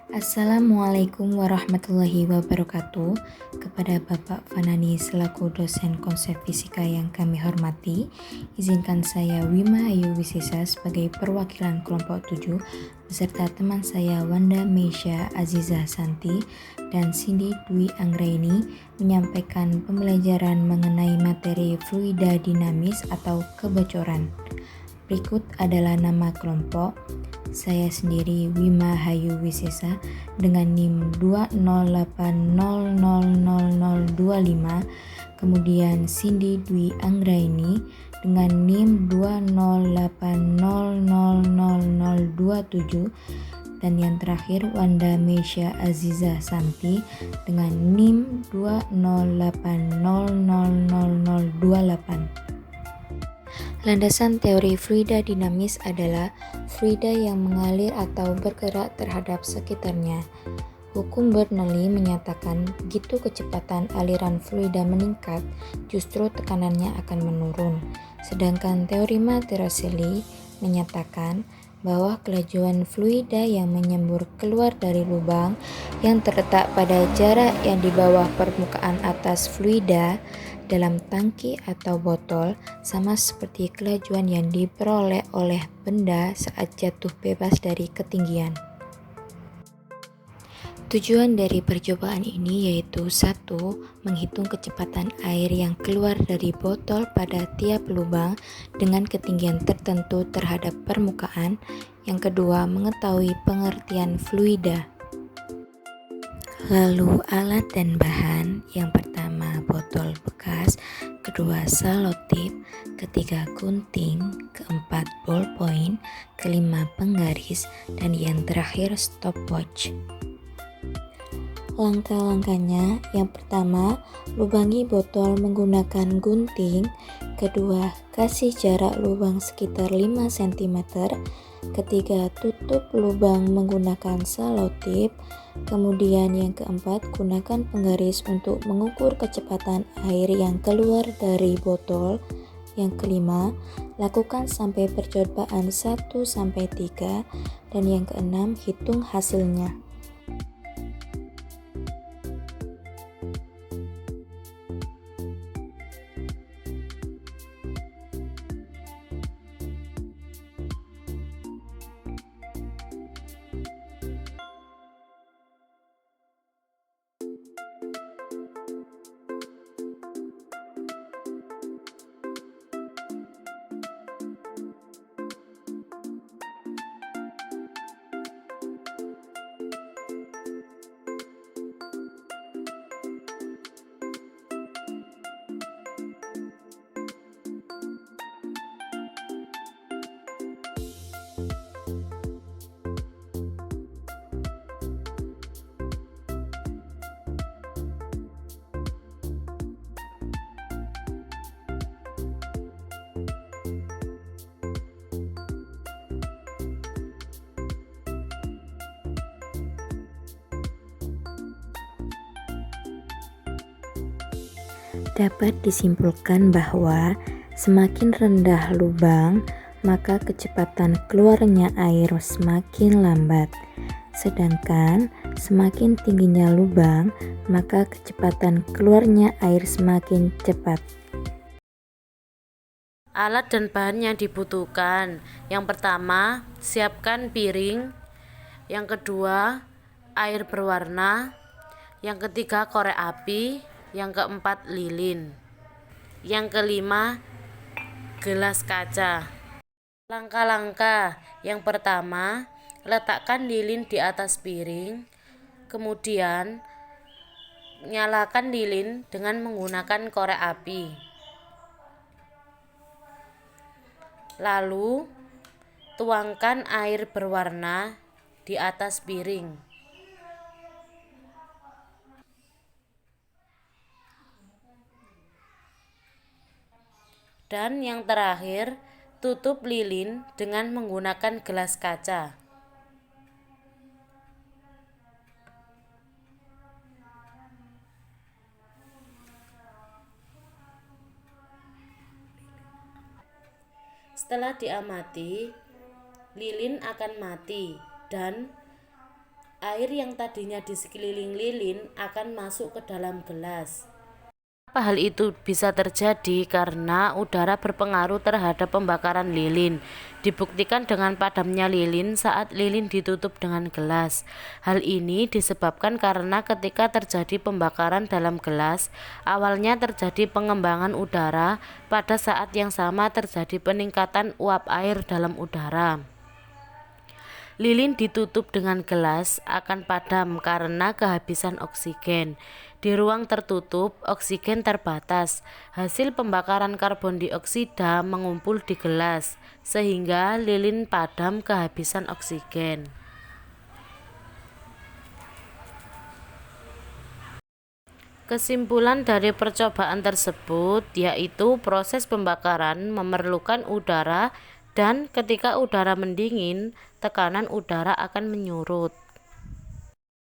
Assalamualaikum warahmatullahi wabarakatuh. Kepada Bapak Fanani selaku dosen konsep fisika yang kami hormati, izinkan saya Wima Ayu Wisesa sebagai perwakilan kelompok 7 beserta teman saya Wanda Meisha Aziza Santi dan Cindy Dwi Anggraini menyampaikan pembelajaran mengenai materi fluida dinamis atau kebocoran. Berikut adalah nama kelompok. Saya sendiri Wima Hayu Wisesa dengan NIM 208000025, kemudian Cindy Dwi Anggraini dengan NIM 208000027, dan yang terakhir Wanda Meisha Aziza Santi dengan NIM 208000028. Landasan teori fluida dinamis adalah fluida yang mengalir atau bergerak terhadap sekitarnya. Hukum Bernoulli menyatakan begitu kecepatan aliran fluida meningkat, justru tekanannya akan menurun. Sedangkan teori Martirosselli menyatakan bahwa kelajuan fluida yang menyembur keluar dari lubang yang terletak pada jarak yang di bawah permukaan atas fluida dalam tangki atau botol sama seperti kelajuan yang diperoleh oleh benda saat jatuh bebas dari ketinggian. Tujuan dari percobaan ini yaitu 1. Menghitung kecepatan air yang keluar dari botol pada tiap lubang dengan ketinggian tertentu terhadap permukaan. Yang kedua, mengetahui pengertian fluida. Lalu alat dan bahan. Yang pertama botol bekas, kedua selotip, ketiga gunting, keempat ballpoint, kelima penggaris, dan yang terakhir stopwatch. Langkah-langkahnya, yang pertama, lubangi botol menggunakan gunting. Kedua, kasih jarak lubang sekitar 5 cm. Ketiga, tutup lubang menggunakan selotip. Kemudian yang keempat, gunakan penggaris untuk mengukur kecepatan air yang keluar dari botol. Yang kelima, lakukan sampai percobaan 1-3. Dan yang keenam, hitung hasilnya. Dapat disimpulkan bahwa semakin rendah lubang, maka kecepatan keluarnya air semakin lambat. Sedangkan semakin tingginya lubang, maka kecepatan keluarnya air semakin cepat. Alat dan bahan yang dibutuhkan. Yang pertama, siapkan piring. Yang kedua, air berwarna. Yang ketiga, korek api. Yang keempat, lilin. Yang kelima, gelas kaca. Langkah-langkah. Yang pertama, letakkan lilin di atas piring. Kemudian, nyalakan lilin dengan menggunakan korek api. Lalu, tuangkan air berwarna di atas piring. Dan yang terakhir, tutup lilin dengan menggunakan gelas kaca. Setelah diamati, lilin akan mati dan air yang tadinya di sekeliling lilin akan masuk ke dalam gelas. Apa hal itu bisa terjadi karena udara berpengaruh terhadap pembakaran lilin. Dibuktikan dengan padamnya lilin saat lilin ditutup dengan gelas. Hal ini disebabkan karena ketika terjadi pembakaran dalam gelas, awalnya terjadi pengembangan udara, pada saat yang sama terjadi peningkatan uap air dalam udara. Lilin ditutup dengan gelas akan padam karena kehabisan oksigen. Di ruang tertutup, oksigen terbatas. Hasil pembakaran karbon dioksida mengumpul di gelas, sehingga lilin padam kehabisan oksigen. Kesimpulan dari percobaan tersebut yaitu proses pembakaran memerlukan udara dan ketika udara mendingin, tekanan udara akan menyurut.